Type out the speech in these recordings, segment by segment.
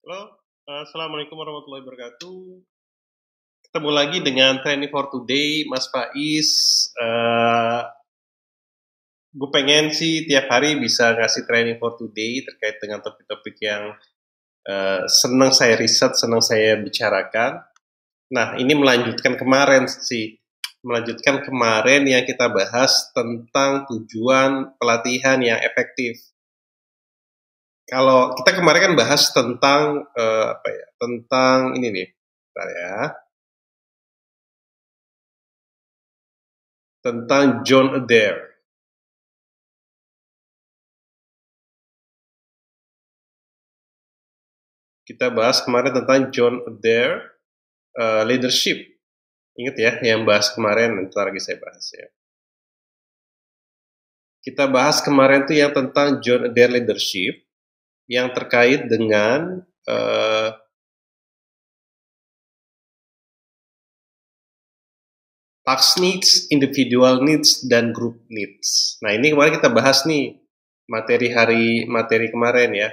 Halo, Assalamualaikum warahmatullahi wabarakatuh. Ketemu lagi dengan Training for Today, Mas Faiz. Gue pengen sih tiap hari bisa ngasih Training for Today terkait dengan topik-topik yang senang saya riset, senang saya bicarakan. Nah, ini melanjutkan kemarin yang kita bahas tentang tujuan pelatihan yang efektif. Kalau kita kemarin kan bahas tentang tentang ini nih, bentar ya. Tentang John Adair. Kita bahas kemarin tentang John Adair leadership. Ingat ya, yang bahas kemarin, nanti lagi saya bahas ya. Kita bahas kemarin tuh yang tentang John Adair leadership, yang terkait dengan task needs, individual needs, dan group needs. Nah, ini kemarin kita bahas nih, materi kemarin ya.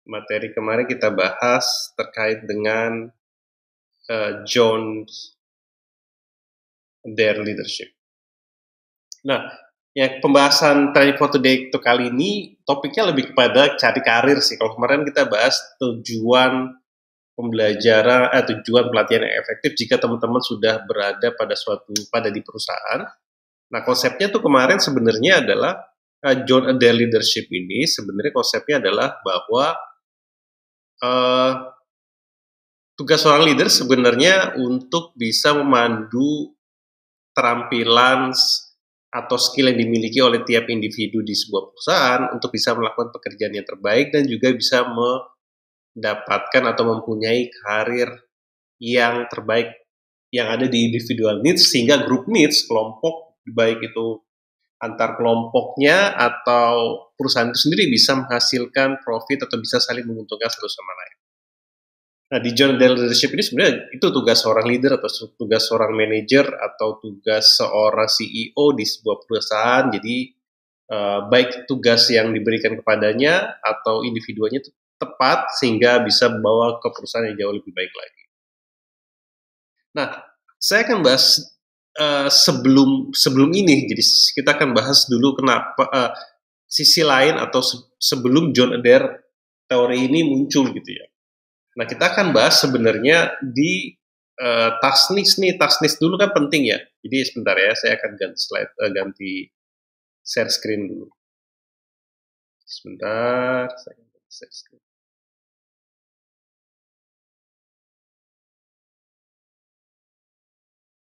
Materi kemarin kita bahas terkait dengan John Adair leadership. Nah, ya pembahasan Training for Today itu kali ini topiknya lebih kepada cari karir sih. Kalau kemarin kita bahas tujuan pembelajaran, tujuan pelatihan yang efektif jika teman-teman sudah berada pada di perusahaan. Nah, konsepnya tuh kemarin sebenarnya adalah John Adair leadership ini sebenarnya konsepnya adalah bahwa tugas seorang leader sebenarnya untuk bisa memandu keterampilan atau skill yang dimiliki oleh tiap individu di sebuah perusahaan untuk bisa melakukan pekerjaan yang terbaik dan juga bisa mendapatkan atau mempunyai karir yang terbaik yang ada di individual needs sehingga group needs, kelompok, baik itu antar kelompoknya atau perusahaan itu sendiri bisa menghasilkan profit atau bisa saling menguntungkan satu sama lain. Nah, di John Adair leadership ini sebenarnya itu tugas seorang leader atau tugas seorang manajer atau tugas seorang CEO di sebuah perusahaan. Jadi baik tugas yang diberikan kepadanya atau individuanya itu tepat sehingga bisa membawa ke perusahaan yang jauh lebih baik lagi. Nah, saya akan bahas sebelum ini. Jadi kita akan bahas dulu kenapa sisi lain atau sebelum John Adair teori ini muncul gitu ya. Nah, kita akan bahas sebenarnya di task needs nih. Task needs dulu kan penting ya. Jadi sebentar ya, saya akan ganti share screen dulu. Sebentar, saya ganti share screen.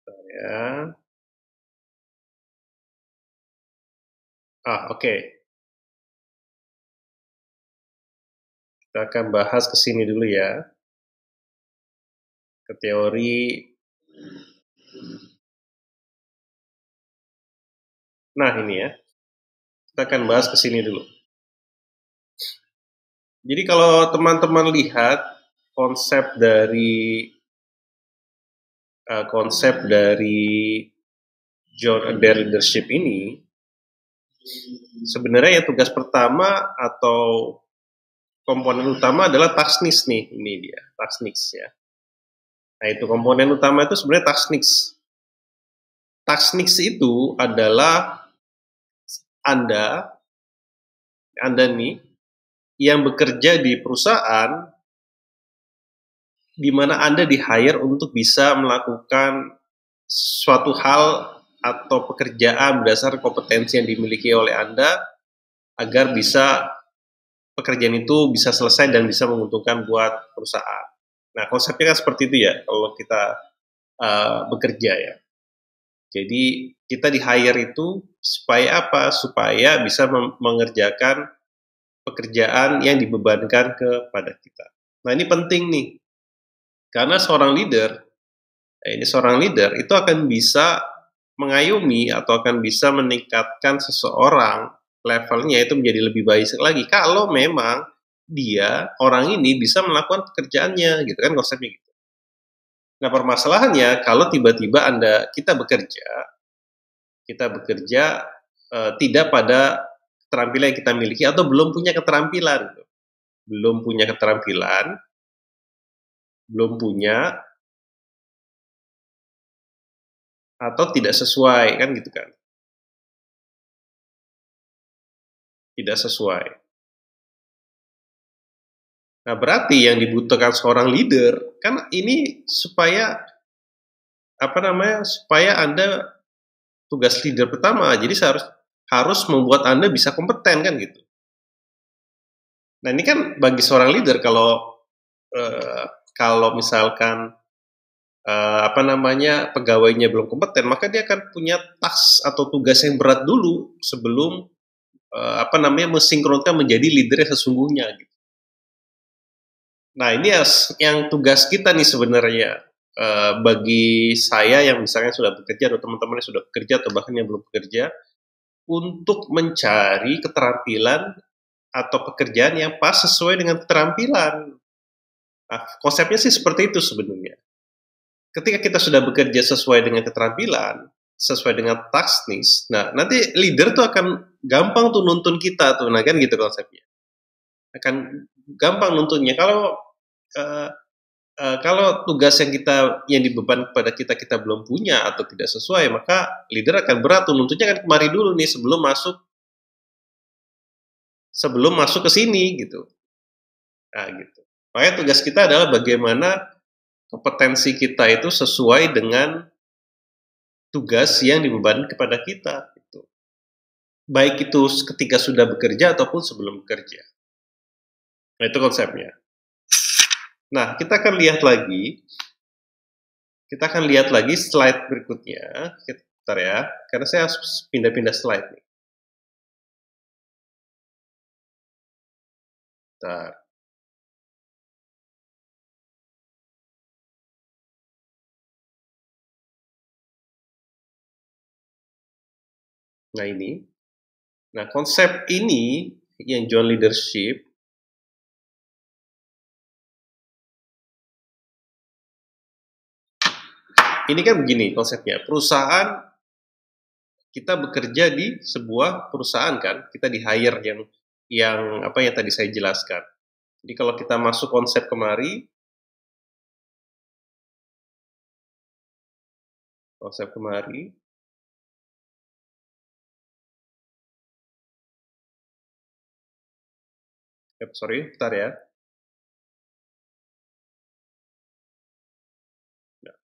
Sebentar ya. Oke. Kita akan bahas ke sini dulu ya. Ke teori. Nah, ini ya. Kita akan bahas ke sini dulu. Jadi kalau teman-teman lihat konsep dari John Adair leadership ini, sebenarnya yang tugas pertama atau komponen utama adalah task needs nih, ini dia task needs ya. Nah, itu komponen utama itu sebenarnya task needs. Task needs itu adalah Anda nih yang bekerja di perusahaan di mana Anda di-hire untuk bisa melakukan suatu hal atau pekerjaan berdasar kompetensi yang dimiliki oleh Anda agar bisa pekerjaan itu bisa selesai dan bisa menguntungkan buat perusahaan. Nah, konsepnya kan seperti itu ya kalau kita bekerja ya. Jadi kita di-hire itu supaya apa? Supaya bisa mengerjakan pekerjaan yang dibebankan kepada kita. Nah, ini penting nih. Karena seorang leader itu akan bisa mengayomi atau akan bisa meningkatkan seseorang levelnya itu menjadi lebih baik lagi kalau memang orang ini bisa melakukan pekerjaannya gitu kan konsepnya gitu. Nah, permasalahannya kalau tiba-tiba kita bekerja tidak pada keterampilan yang kita miliki atau belum punya keterampilan gitu. belum punya keterampilan, belum punya, atau tidak sesuai, kan gitu kan. Tidak sesuai. Nah, berarti yang dibutuhkan seorang leader, kan ini supaya, apa namanya, supaya Anda tugas leader pertama, jadi harus membuat Anda bisa kompeten, kan gitu. Nah, ini kan bagi seorang leader eh, kalau misalkan apa namanya, pegawainya belum kompeten, maka dia akan punya task atau tugas yang berat dulu sebelum apa namanya, mensinkronkan menjadi leader yang sesungguhnya gitu. Nah, ini yang tugas kita nih sebenarnya, bagi saya yang misalnya sudah bekerja atau teman-teman yang sudah bekerja atau bahkan yang belum bekerja, untuk mencari keterampilan atau pekerjaan yang pas sesuai dengan keterampilan. Nah, konsepnya sih seperti itu sebenarnya. Ketika kita sudah bekerja sesuai dengan keterampilan, sesuai dengan task nis, nah nanti leader tuh akan gampang tuh nuntun kita tuh, nah kan gitu konsepnya. Akan gampang nuntunnya. Uh, kalau tugas yang dibeban kepada kita belum punya atau tidak sesuai, maka leader akan berat tuh nuntunnya kan kemari dulu nih sebelum masuk ke sini gitu. Nah gitu. Makanya tugas kita adalah bagaimana kompetensi kita itu sesuai dengan tugas yang dibebankan kepada kita. Gitu. Baik itu ketika sudah bekerja ataupun sebelum bekerja. Nah itu konsepnya. Nah kita akan lihat lagi. Kita akan lihat lagi slide berikutnya. Bentar ya, karena saya harus pindah-pindah slide nih. Bentar. Nah ini. Nah konsep ini yang John Leadership ini kan begini konsepnya. Perusahaan, kita bekerja di sebuah perusahaan kan, kita di hire yang apa yang tadi saya jelaskan. Jadi kalau kita masuk konsep kemari, sorry, bentar ya. Nah,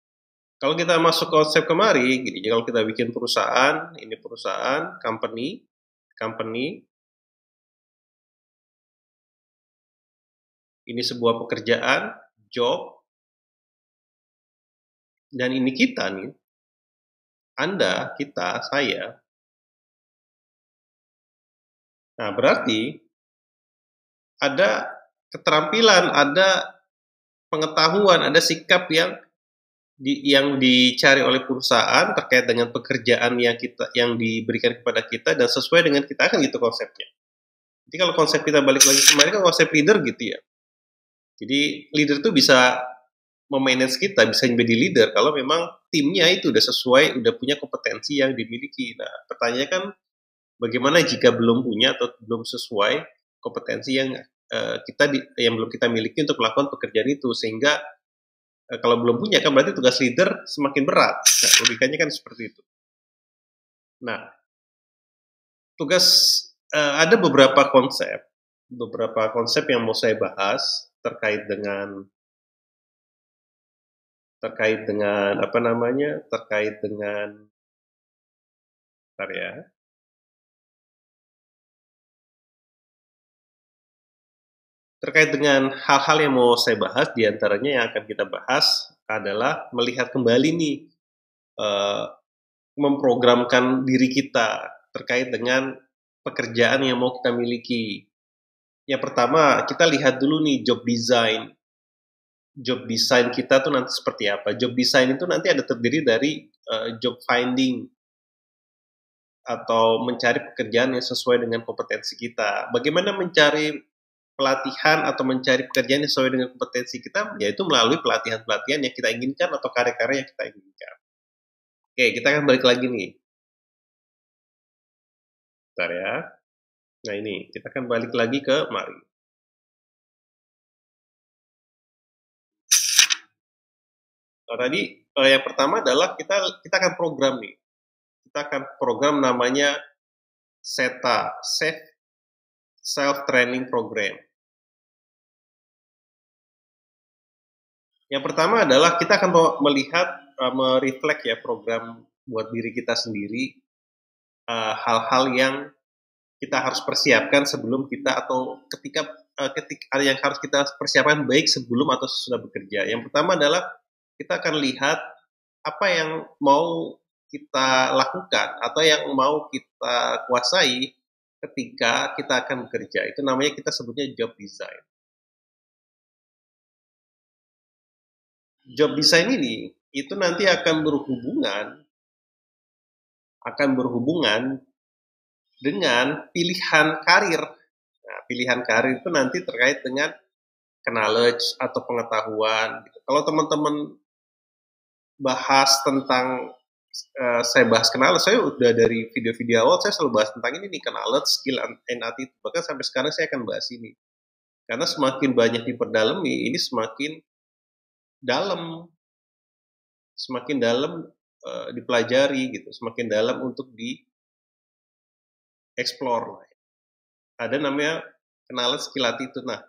kalau kita masuk konsep kemari, gini, kalau kita bikin perusahaan, ini perusahaan, company, ini sebuah pekerjaan, job, dan ini kita nih, Anda, kita, saya. Nah, berarti ada keterampilan, ada pengetahuan, ada sikap yang dicari oleh perusahaan terkait dengan pekerjaan yang diberikan kepada kita dan sesuai dengan kita, kan gitu konsepnya. Jadi kalau konsep kita balik lagi kemarin kan konsep leader gitu ya. Jadi leader tuh bisa memanage kita, bisa menjadi leader kalau memang timnya itu udah sesuai, udah punya kompetensi yang dimiliki. Nah, pertanyaannya kan bagaimana jika belum punya atau belum sesuai kompetensi yang belum kita miliki untuk melakukan pekerjaan itu, sehingga kalau belum punya kan berarti tugas leader semakin berat. Nah, logikanya kan seperti itu. Nah, ada beberapa konsep yang mau saya bahas terkait dengan apa namanya, bentar ya, terkait dengan hal-hal yang mau saya bahas. Diantaranya yang akan kita bahas adalah melihat kembali nih, eh, memprogramkan diri kita terkait dengan pekerjaan yang mau kita miliki. Yang pertama, kita lihat dulu nih job design. Job design kita tuh nanti seperti apa? Job design itu nanti ada terdiri dari job finding atau mencari pekerjaan yang sesuai dengan kompetensi kita. Bagaimana mencari pelatihan atau mencari pekerjaan yang sesuai dengan kompetensi kita? Yaitu melalui pelatihan-pelatihan yang kita inginkan atau karya-karya yang kita inginkan. Oke, kita akan balik lagi nih. Bentar ya. Nah ini, kita akan balik lagi ke mari. Tadi yang pertama adalah kita akan program nih. Kita akan program namanya SETA, Self Training Program. Yang pertama adalah kita akan melihat, mereflek ya program buat diri kita sendiri, hal-hal yang kita harus persiapkan sebelum kita atau ketika yang harus kita persiapkan baik sebelum atau sesudah bekerja. Yang pertama adalah kita akan lihat apa yang mau kita lakukan atau yang mau kita kuasai ketika kita akan bekerja. Itu namanya kita sebutnya job design. Job design ini itu nanti akan berhubungan dengan pilihan karir. Nah, pilihan karir itu nanti terkait dengan knowledge atau pengetahuan. Kalau teman-teman bahas tentang saya bahas knowledge, saya udah dari video-video awal saya selalu bahas tentang ini nih, knowledge, skill, and attitude. Bahkan sampai sekarang saya akan bahas ini. Karena semakin banyak diperdalami, ini semakin dalam dipelajari gitu, semakin dalam untuk explore. Ada namanya knowledge, skill, attitude. Nah,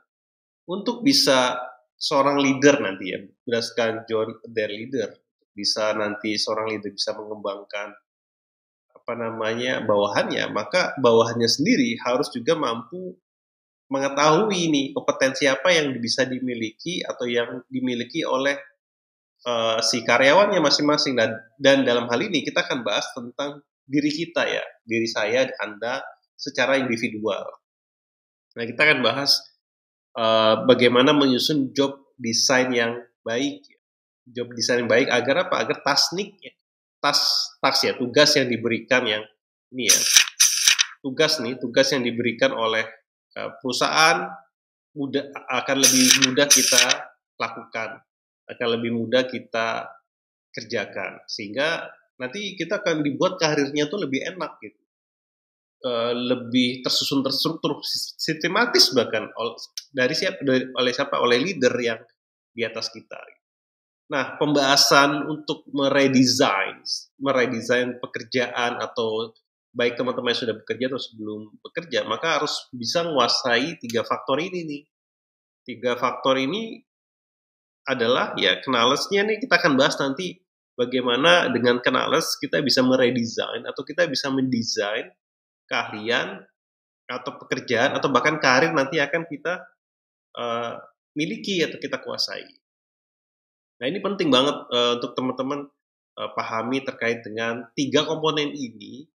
untuk bisa seorang leader nanti ya, berdasarkan John Adair Leader, bisa nanti seorang leader bisa mengembangkan bawahannya, maka bawahannya sendiri harus juga mampu mengetahui nih kompetensi apa yang bisa dimiliki atau yang dimiliki oleh si karyawannya masing-masing. Dan dalam hal ini kita akan bahas tentang diri kita ya, diri saya, Anda secara individual. Nah, kita akan bahas bagaimana menyusun job design yang baik. Job design yang baik agar apa? Agar tugas yang diberikan yang ini ya. Tugas yang diberikan oleh perusahaan akan lebih mudah kita lakukan, akan lebih mudah kita kerjakan, sehingga nanti kita akan dibuat karirnya tuh lebih enak gitu. Lebih tersusun, terstruktur, sistematis bahkan oleh leader yang di atas kita. Nah, pembahasan untuk meredesign pekerjaan atau baik teman-teman yang sudah bekerja atau sebelum bekerja, maka harus bisa menguasai 3 faktor ini nih. 3 faktor ini adalah ya knowledge-nya nih, kita akan bahas nanti bagaimana dengan knowledge kita bisa meredesign atau kita bisa mendesain keahlian atau pekerjaan atau bahkan karir nanti akan kita miliki atau kita kuasai. Nah, ini penting banget untuk teman-teman pahami terkait dengan 3 komponen ini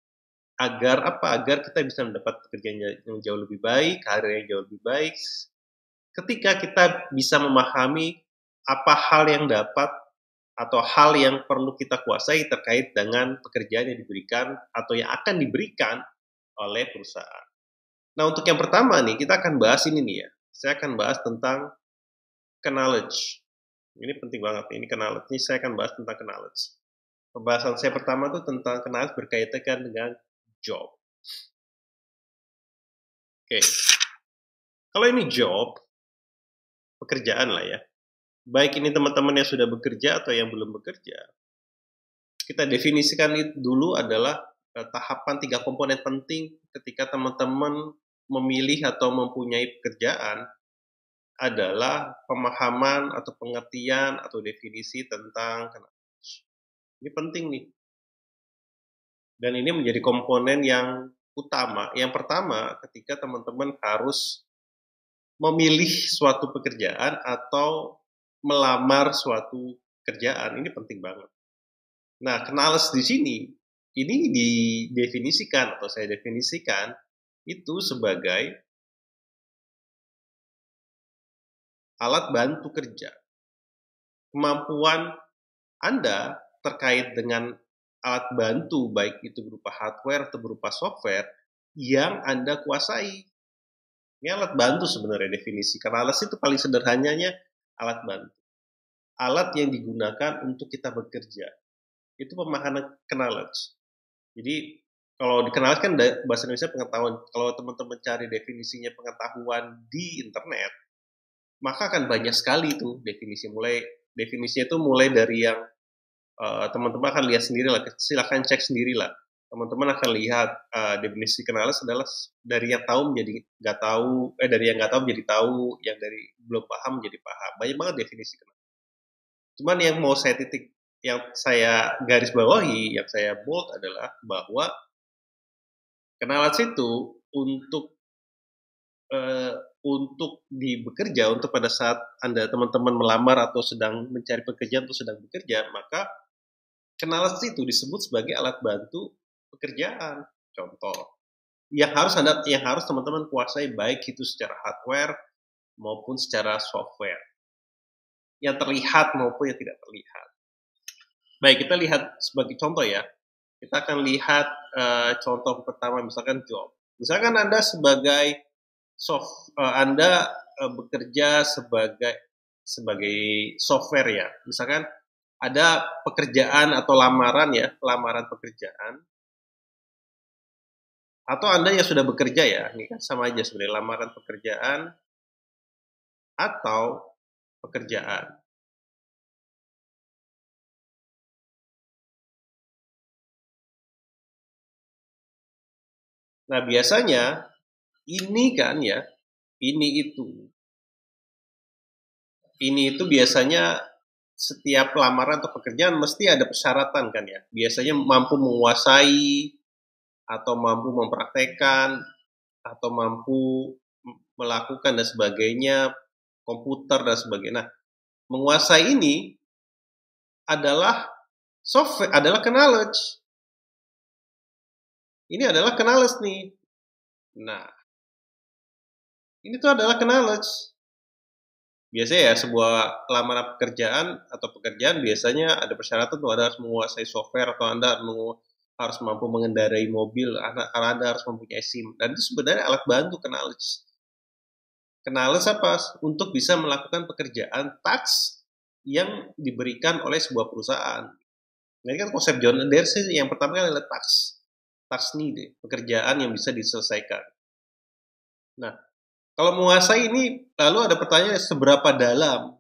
agar kita bisa mendapat pekerjaan yang jauh lebih baik, karir yang jauh lebih baik. Ketika kita bisa memahami apa hal yang dapat atau hal yang perlu kita kuasai terkait dengan pekerjaan yang diberikan atau yang akan diberikan oleh perusahaan. Nah, untuk yang pertama nih, kita akan bahas ini nih ya. Saya akan bahas tentang knowledge. Ini penting banget. Ini knowledge. Ini saya akan bahas tentang knowledge. Pembahasan saya pertama itu tentang knowledge berkaitan dengan job. Oke. Kalau ini job, pekerjaan lah ya. Baik ini teman-teman yang sudah bekerja atau yang belum bekerja. Kita definisikan itu dulu adalah tahapan 3 komponen penting ketika teman-teman memilih atau mempunyai pekerjaan adalah pemahaman atau pengertian atau definisi tentang knowledge. Ini penting nih. Dan ini menjadi komponen yang utama. Yang pertama, ketika teman-teman harus memilih suatu pekerjaan atau melamar suatu kerjaan, ini penting banget. Nah, knowledge di sini ini didefinisikan atau saya definisikan itu sebagai alat bantu kerja. Kemampuan Anda terkait dengan alat bantu, baik itu berupa hardware atau berupa software, yang Anda kuasai. Ini alat bantu sebenarnya definisi. Knowledge itu paling sederhananya alat bantu. Alat yang digunakan untuk kita bekerja. Itu pemahaman knowledge. Jadi kalau dikenal kan bahasa Indonesia pengetahuan. Kalau teman-teman cari definisinya pengetahuan di internet, maka akan banyak sekali tuh definisi, mulai Definisinya itu mulai dari yang teman-teman akan lihat sendiri lah, silahkan cek sendiri lah. Teman-teman akan lihat definisi kenalis adalah dari yang tahu menjadi nggak tahu, dari yang nggak tahu menjadi tahu, yang dari belum paham menjadi paham. Banyak banget definisi kenalis. Cuman yang mau saya yang saya garis bawahi, yang saya bold adalah bahwa kenalis itu untuk bekerja, untuk pada saat Anda teman-teman melamar atau sedang mencari pekerjaan atau sedang bekerja, maka kenalis itu disebut sebagai alat bantu pekerjaan. Contoh, yang harus teman-teman kuasai baik itu secara hardware maupun secara software. Yang terlihat maupun yang tidak terlihat. Baik, kita lihat sebagai contoh ya. Kita akan lihat contoh pertama, misalkan job. Misalkan Anda sebagai Anda bekerja sebagai software ya. Misalkan ada pekerjaan atau lamaran pekerjaan. Atau Anda yang sudah bekerja ya, ini kan sama aja sebenarnya, lamaran pekerjaan atau pekerjaan. Nah, biasanya ini itu biasanya setiap lamaran atau pekerjaan mesti ada persyaratan kan ya. Biasanya mampu menguasai atau mampu mempraktekkan atau mampu melakukan dan sebagainya, komputer dan sebagainya. Nah, menguasai ini adalah software, adalah knowledge. Ini adalah knowledge nih. Nah, ini tuh adalah knowledge. Biasanya ya sebuah lamaran pekerjaan atau pekerjaan biasanya ada persyaratan tuh Anda harus menguasai software atau Anda harus mampu mengendarai mobil, Anda harus mempunyai SIM. Dan itu sebenarnya alat bantu knowledge. Knowledge apa? Untuk bisa melakukan pekerjaan task yang diberikan oleh sebuah perusahaan. Nah, ini kan konsep John Deere sih yang pertama kan adalah task need, pekerjaan yang bisa diselesaikan. Nah, kalau menguasai ini, lalu ada pertanyaan seberapa dalam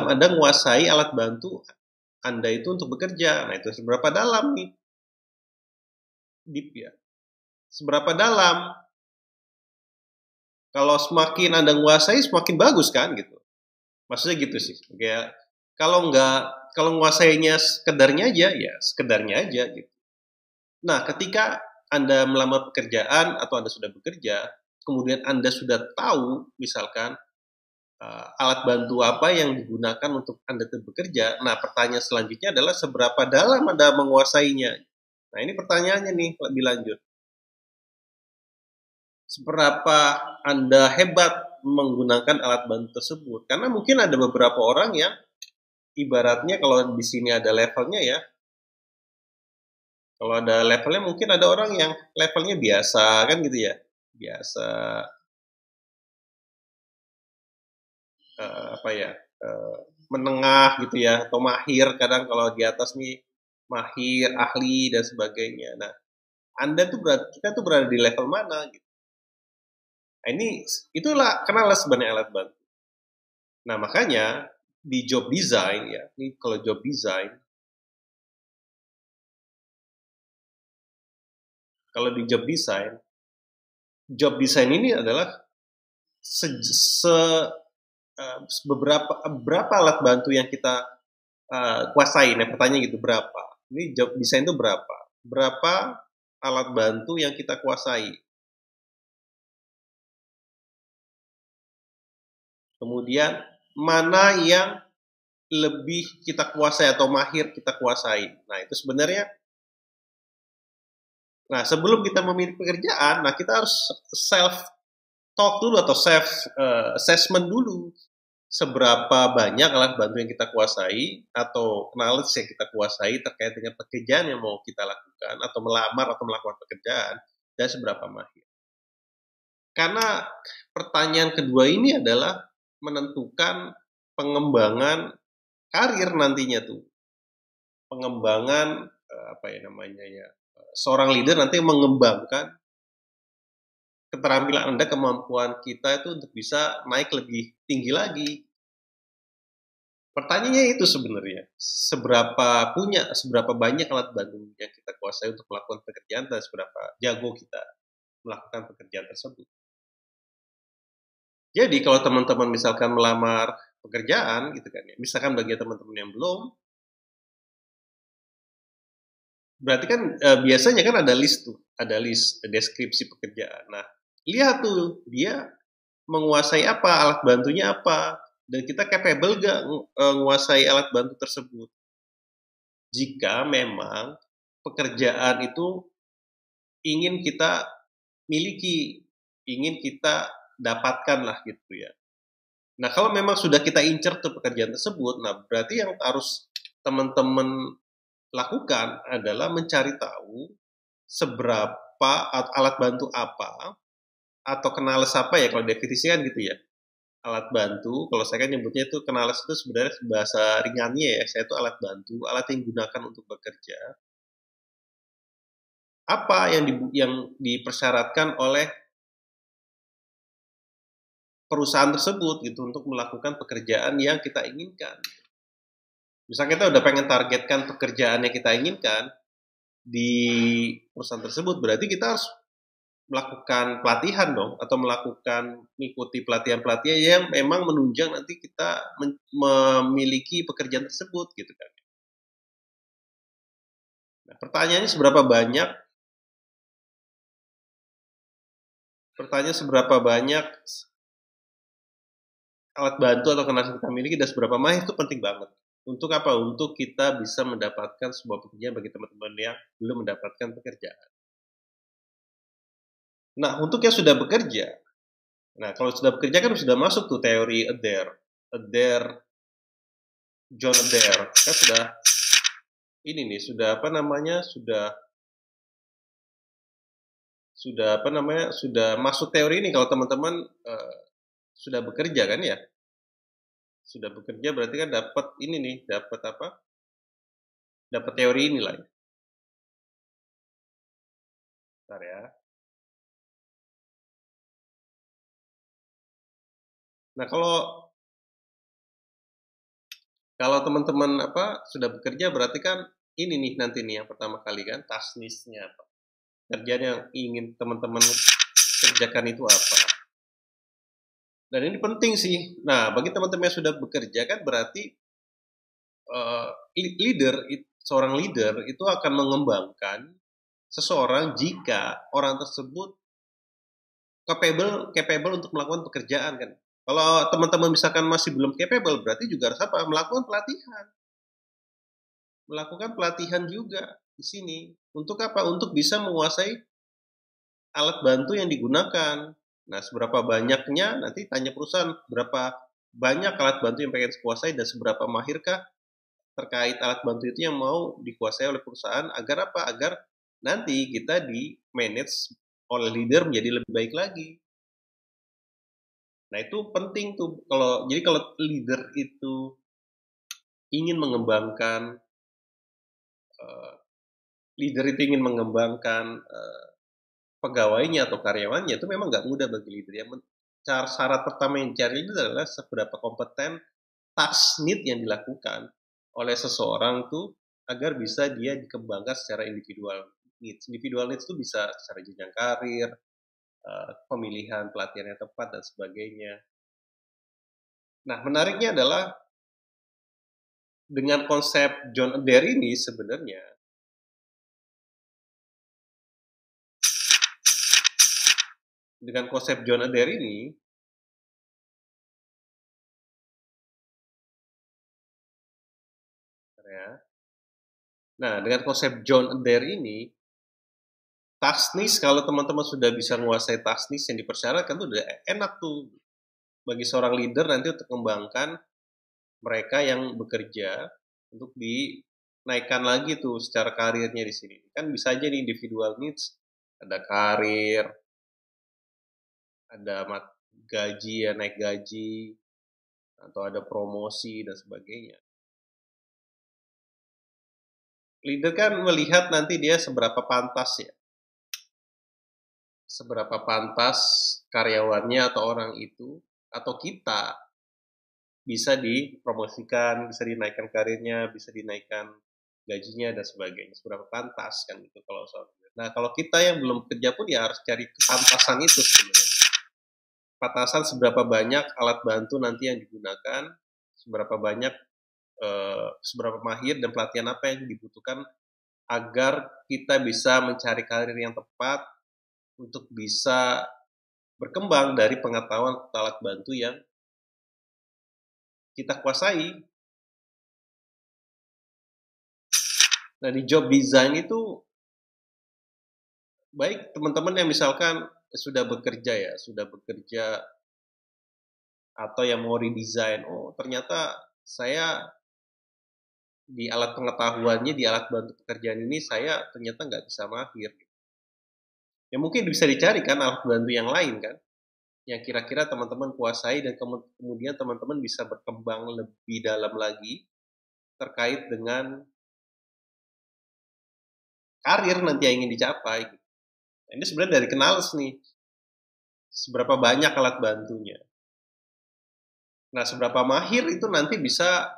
Anda menguasai alat bantu Anda itu untuk bekerja. Nah, itu seberapa dalam nih? Deep ya. Seberapa dalam? Kalau semakin Anda menguasai, semakin bagus kan gitu. Maksudnya gitu sih. Kayak kalau menguasainya sekedarnya aja, ya sekedarnya aja gitu. Nah, ketika Anda melamar pekerjaan atau Anda sudah bekerja, kemudian Anda sudah tahu misalkan alat bantu apa yang digunakan untuk Anda bekerja. Nah, pertanyaan selanjutnya adalah seberapa dalam Anda menguasainya. Nah, ini pertanyaannya nih lebih lanjut. Seberapa Anda hebat menggunakan alat bantu tersebut? Karena mungkin ada beberapa orang yang ibaratnya kalau di sini ada levelnya ya. Kalau ada levelnya mungkin ada orang yang levelnya biasa kan gitu ya. Biasa menengah gitu ya, atau mahir, kadang kalau di atas nih mahir, ahli dan sebagainya. Nah, kita tuh berada di level mana gitu. Nah, itulah kenal sebenarnya alat bantu. Nah, makanya di job design ya, ini kalau job design ini adalah berapa alat bantu yang kita kuasai. Nah, pertanyaan gitu, berapa? Ini job design itu berapa? Berapa alat bantu yang kita kuasai? Kemudian mana yang lebih kita kuasai atau mahir kita kuasai. Nah, itu sebenarnya sebelum kita memilih pekerjaan, kita harus self talk dulu atau self assessment dulu. Seberapa banyak alat bantu yang kita kuasai atau knowledge yang kita kuasai terkait dengan pekerjaan yang mau kita lakukan atau melamar atau melakukan pekerjaan, dan seberapa mahir. Karena pertanyaan kedua ini adalah menentukan pengembangan karir nantinya tuh. Pengembangan seorang leader nanti mengembangkan keterampilan Anda, kemampuan kita itu untuk bisa naik lebih tinggi lagi. Pertanyaannya itu sebenarnya, seberapa banyak alat bantu yang kita kuasai untuk melakukan pekerjaan dan seberapa jago kita melakukan pekerjaan tersebut. Jadi kalau teman-teman misalkan melamar pekerjaan gitu kan ya, misalkan bagi teman-teman yang belum, berarti kan biasanya kan ada list deskripsi pekerjaan. Nah, lihat tuh dia menguasai apa, alat bantunya apa, dan kita capable gak menguasai alat bantu tersebut. Jika memang pekerjaan itu ingin kita miliki, ingin kita dapatkan lah gitu ya. Nah, kalau memang sudah kita incer tuh pekerjaan tersebut, nah berarti yang harus teman-teman lakukan adalah mencari tahu seberapa alat bantu apa atau kenalis apa ya, kalau definisi kan gitu ya. Alat bantu, kalau saya kan nyebutnya itu kenalis itu sebenarnya bahasa ringannya ya, saya itu alat bantu, alat yang digunakan untuk bekerja. Apa yang dipersyaratkan oleh perusahaan tersebut gitu untuk melakukan pekerjaan yang kita inginkan. Misalnya kita udah pengen targetkan pekerjaan yang kita inginkan di perusahaan tersebut, berarti kita harus melakukan pelatihan dong, atau mengikuti pelatihan-pelatihan yang memang menunjang nanti kita memiliki pekerjaan tersebut gitu kan. Nah, pertanyaannya seberapa banyak alat bantu atau kenalan kita miliki dan seberapa mahir itu penting banget. Untuk apa? Untuk kita bisa mendapatkan sebuah pekerjaan bagi teman-teman yang belum mendapatkan pekerjaan. Nah, untuk yang sudah bekerja, nah kalau sudah bekerja kan sudah masuk tuh teori John Adair, kan sudah ini nih, sudah apa namanya, sudah masuk teori ini kalau teman-teman sudah bekerja kan ya, sudah bekerja berarti kan dapat ini nih, dapat apa? Dapat teori inilah. Bentar ya. Nah, kalau teman-teman apa sudah bekerja berarti kan ini nih nanti nih yang pertama kali kan tasnisnya apa? Kerjaan yang ingin teman-teman kerjakan itu apa? Dan ini penting sih. Nah, bagi teman-teman yang sudah bekerja kan berarti uh, seorang leader itu akan mengembangkan seseorang jika orang tersebut capable untuk melakukan pekerjaan kan. Kalau teman-teman misalkan masih belum capable, berarti juga harus apa? Melakukan pelatihan juga di sini. Untuk apa? Untuk bisa menguasai alat bantu yang digunakan. Nah, seberapa banyaknya nanti tanya perusahaan berapa banyak alat bantu yang pengen dikuasai dan seberapa mahirkah terkait alat bantu itu yang mau dikuasai oleh perusahaan, agar apa? Agar nanti kita di manage oleh leader menjadi lebih baik lagi. Nah, itu penting tuh, kalau leader itu ingin mengembangkan uh, pegawainya atau karyawannya, itu memang nggak mudah bagi leader ya. Syarat pertama yang dicari itu adalah seberapa kompeten task need yang dilakukan oleh seseorang tuh agar bisa dia dikembangkan secara individual needs. Individual needs itu bisa secara jenjang karir, pemilihan pelatihan yang tepat dan sebagainya. Nah, menariknya adalah dengan konsep John Adair ini sebenarnya ya. Nah, dengan konsep John Adair ini, tasnis kalau teman-teman sudah bisa menguasai tasnis yang dipersyaratkan tuh udah enak tuh bagi seorang leader nanti untuk mengembangkan mereka yang bekerja untuk dinaikkan lagi tuh secara karirnya di sini. Kan bisa aja nih individual needs, ada karir, ada gaji ya, naik gaji, atau ada promosi dan sebagainya. Leader kan melihat nanti dia seberapa pantas ya, seberapa pantas karyawannya atau orang itu atau kita bisa dipromosikan, bisa dinaikkan karirnya, bisa dinaikkan gajinya dan sebagainya. Seberapa pantas kan itu kalau soal. Nah, kalau kita yang belum kerja pun ya harus cari kepantasan itu sebenarnya. Pantasan seberapa banyak alat bantu nanti yang digunakan, seberapa banyak seberapa mahir dan pelatihan apa yang dibutuhkan agar kita bisa mencari karir yang tepat untuk bisa berkembang dari pengetahuan alat bantu yang kita kuasai. Nah, di job design itu baik teman-teman yang misalkan sudah bekerja ya, sudah bekerja atau yang mau redesign, oh ternyata saya di alat pengetahuannya, di alat bantu pekerjaan ini saya ternyata nggak bisa mahir. Ya mungkin bisa dicari kan alat bantu yang lain kan, yang kira-kira teman-teman kuasai dan kemudian teman-teman bisa berkembang lebih dalam lagi terkait dengan karir nanti yang ingin dicapai. Nah, ini sebenarnya dari kenalis nih, seberapa banyak alat bantunya. Nah, seberapa mahir itu nanti bisa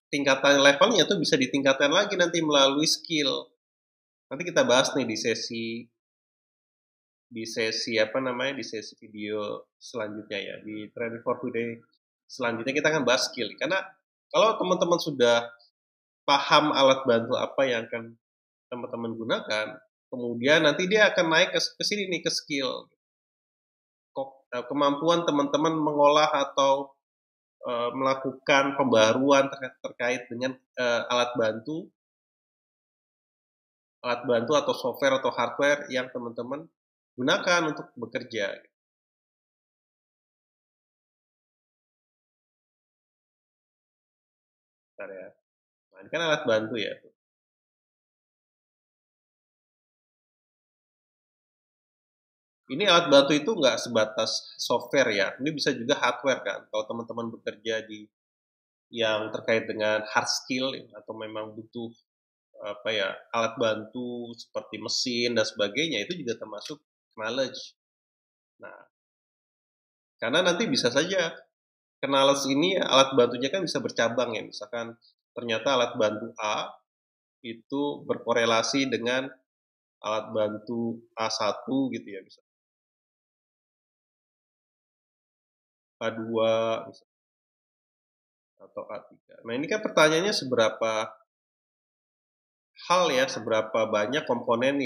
tingkatan levelnya tuh bisa ditingkatkan lagi nanti melalui skill. Nanti kita bahas nih di sesi apa namanya di sesi video selanjutnya ya di Training for Today selanjutnya kita akan bahas skill karena kalau teman-teman sudah paham alat bantu apa yang akan teman-teman gunakan kemudian nanti dia akan naik ke sini nih ke skill kemampuan teman-teman mengolah atau melakukan pembaruan terkait dengan alat bantu atau software atau hardware yang teman-teman gunakan untuk bekerja. Bentar ya. Nah, ini kan alat bantu ya. Ini alat bantu itu nggak sebatas software ya. Ini bisa juga hardware kan. Kalau teman-teman bekerja di yang terkait dengan hard skill atau memang butuh apa ya alat bantu seperti mesin dan sebagainya itu juga termasuk knowledge. Nah, karena nanti bisa saja knowledge ini alat bantunya kan bisa bercabang ya. Misalkan ternyata alat bantu A itu berkorelasi dengan alat bantu A1 gitu ya, bisa A2 atau A3. Nah, ini kan pertanyaannya seberapa banyak komponen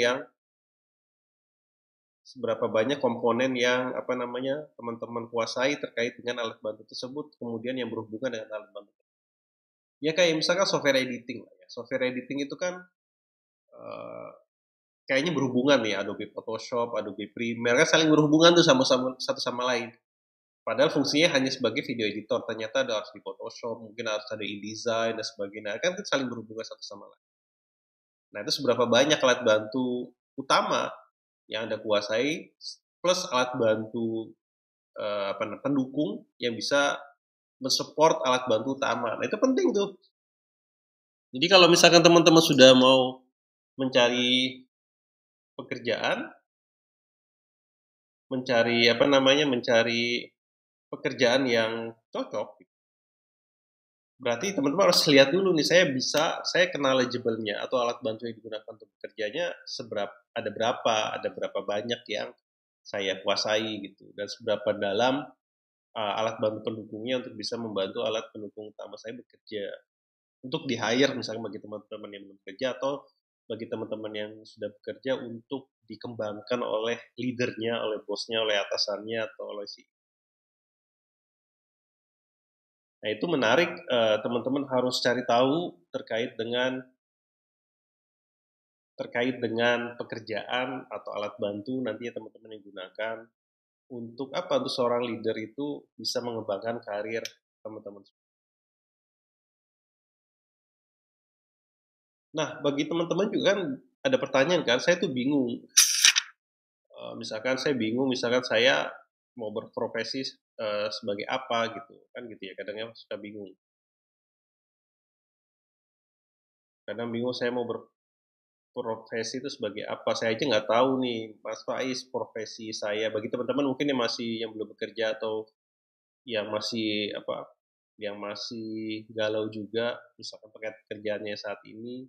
yang apa namanya teman-teman kuasai terkait dengan alat bantu tersebut, kemudian yang berhubungan dengan alat bantu. Ya kayak misalkan software editing lah ya. Software editing itu kan eh, kayaknya berhubungan nih Adobe Photoshop, Adobe Premiere kan saling berhubungan tuh sama-sama satu sama lain. Padahal fungsinya hanya sebagai video editor, ternyata ada harus di Photoshop, mungkin harus ada InDesign dan sebagainya. Kan itu saling berhubungan satu sama lain. Nah, itu seberapa banyak alat bantu utama yang Anda kuasai plus alat bantu pendukung yang bisa mensupport alat bantu utama. Nah, itu penting tuh. Jadi kalau misalkan teman-teman sudah mau mencari pekerjaan, mencari pekerjaan yang cocok, berarti teman-teman harus lihat dulu nih saya kenal knowledgeable-nya atau alat bantu yang digunakan untuk bekerjanya ada berapa banyak yang saya kuasai gitu dan seberapa dalam alat bantu pendukungnya untuk bisa membantu alat pendukung utama saya bekerja untuk di hire misalnya bagi teman-teman yang belum bekerja atau bagi teman-teman yang sudah bekerja untuk dikembangkan oleh leadernya, oleh bosnya, oleh atasannya atau oleh si. Nah, itu menarik teman-teman harus cari tahu terkait dengan pekerjaan atau alat bantu nantinya teman-teman yang gunakan untuk apa? Untuk seorang leader itu bisa mengembangkan karir teman-teman. Nah, bagi teman-teman juga kan ada pertanyaan kan, saya tuh bingung. Misalkan saya bingung, misalkan saya mau berprofesi sebagai apa gitu, kan gitu ya. Kadang suka bingung. Kadang bingung saya mau berprofesi itu sebagai apa. Saya aja nggak tahu nih, Mas Faiz, profesi saya. Bagi teman-teman mungkin yang belum bekerja atau yang masih apa yang masih galau juga, misalkan terkait pekerjaannya saat ini,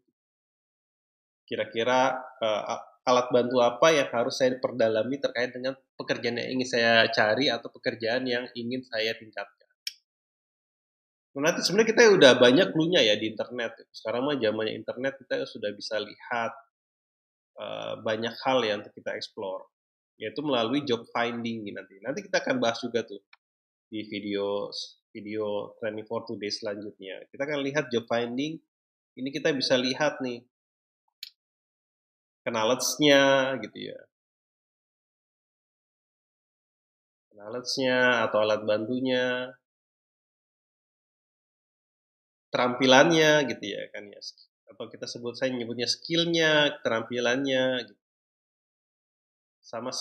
kira-kira alat bantu apa yang harus saya perdalami terkait dengan pekerjaan yang ingin saya cari atau pekerjaan yang ingin saya tingkatkan. Nah, nanti sebenarnya kita udah banyak clue-nya ya di internet. Sekarang mah zamannya internet, kita sudah bisa lihat banyak hal yang untuk kita explore, yaitu melalui job finding nanti. Nanti kita akan bahas juga tuh di video training for today selanjutnya. Kita akan lihat job finding. Ini kita bisa lihat nih knowledge-nya gitu ya. Knowledge-nya atau alat bantunya, terampilannya gitu ya kan ya. Atau kita sebut, saya nyebutnya skill-nya, keterampilannya gitu. Sama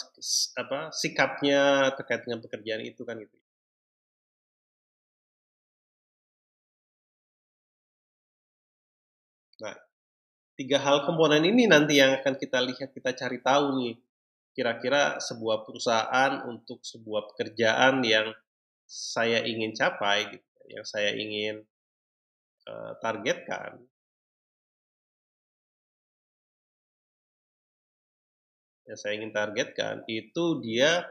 sikapnya terkait dengan pekerjaan itu kan gitu. Nah, 3 hal komponen ini nanti yang akan kita lihat, kita cari tahu nih, kira-kira sebuah perusahaan untuk sebuah pekerjaan yang saya ingin capai, gitu, yang saya ingin targetkan, itu dia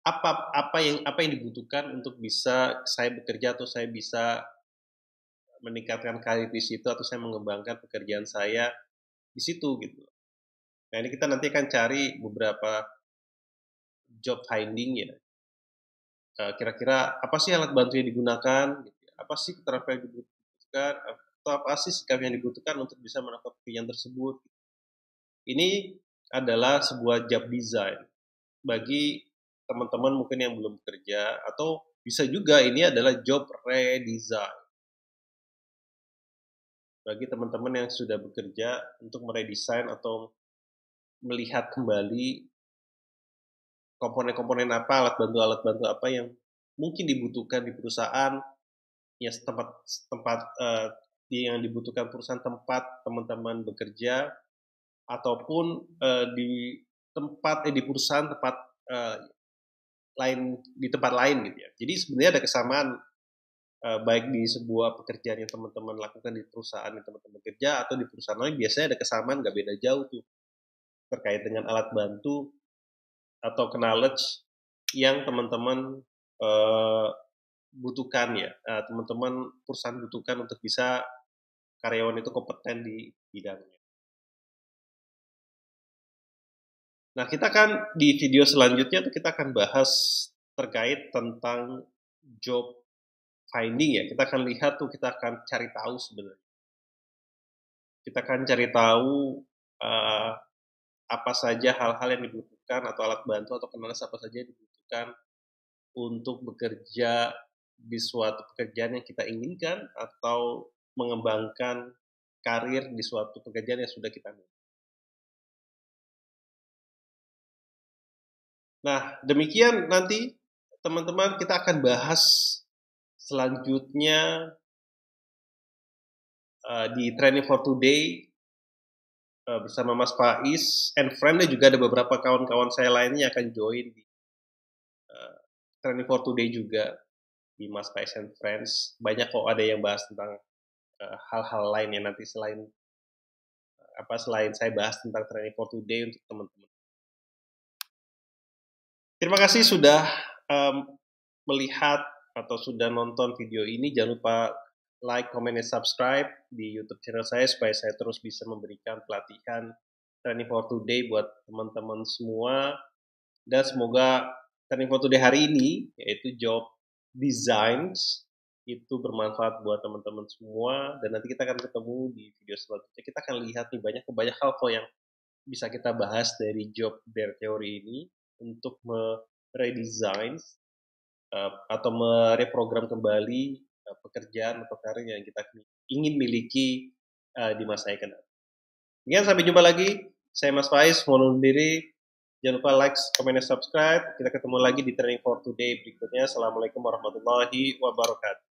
apa yang dibutuhkan untuk bisa saya bekerja atau saya bisa meningkatkan karir di situ atau saya mengembangkan pekerjaan saya di situ gitu. Nah, ini kita nanti akan cari beberapa job finding ya. Kira-kira apa sih alat bantu yang digunakan, gitu ya. Apa sih keterampilan yang dibutuhkan, atau apa sih sikap yang dibutuhkan untuk bisa melakukan pekerjaan tersebut. Ini adalah sebuah job design bagi teman-teman mungkin yang belum bekerja, atau bisa juga ini adalah job redesign bagi teman-teman yang sudah bekerja untuk meredesain atau melihat kembali komponen-komponen apa, alat bantu apa yang mungkin dibutuhkan di perusahaan, ya tempat yang dibutuhkan perusahaan tempat teman-teman bekerja, ataupun di perusahaan tempat lain, di tempat lain gitu ya. Jadi sebenarnya ada kesamaan baik di sebuah pekerjaan yang teman-teman lakukan di perusahaan yang teman-teman kerja atau di perusahaan lain, biasanya ada kesamaan, nggak beda jauh tuh terkait dengan alat bantu atau knowledge yang teman-teman butuhkan ya, teman-teman perusahaan butuhkan untuk bisa karyawan itu kompeten di bidangnya. Nah, kita kan di video selanjutnya tuh kita akan bahas terkait tentang job finding ya. Kita akan lihat tuh, kita akan cari tahu sebenarnya. Kita akan cari tahu apa saja hal-hal yang dibutuhkan atau alat bantu atau knowledge apa saja yang dibutuhkan untuk bekerja di suatu pekerjaan yang kita inginkan atau mengembangkan karir di suatu pekerjaan yang sudah kita miliki. Nah, demikian nanti teman-teman kita akan bahas selanjutnya di Training for Today bersama Mas Faiz and friend, dan juga ada beberapa kawan-kawan saya lainnya yang akan join di Training for Today juga di Mas Faiz and Friends. Banyak kok ada yang bahas tentang hal-hal lain yang nanti selain saya bahas tentang Training for Today untuk teman-teman. Terima kasih sudah melihat atau sudah nonton video ini. Jangan lupa like, comment, dan subscribe di YouTube channel saya supaya saya terus bisa memberikan pelatihan Training for Today buat teman-teman semua. Dan semoga Training for Today hari ini, yaitu job designs, itu bermanfaat buat teman-teman semua. Dan nanti kita akan ketemu di video selanjutnya. Kita akan lihat nih banyak hal kok yang bisa kita bahas dari job theory ini untuk meredesign atau mereprogram kembali pekerjaan atau karir yang kita ingin miliki di masa yang akan datang. Kemudian sampai jumpa lagi. Saya Mas Faiz, mohon undur diri. Jangan lupa like, comment, dan subscribe. Kita ketemu lagi di Training for Today berikutnya. Assalamualaikum warahmatullahi wabarakatuh.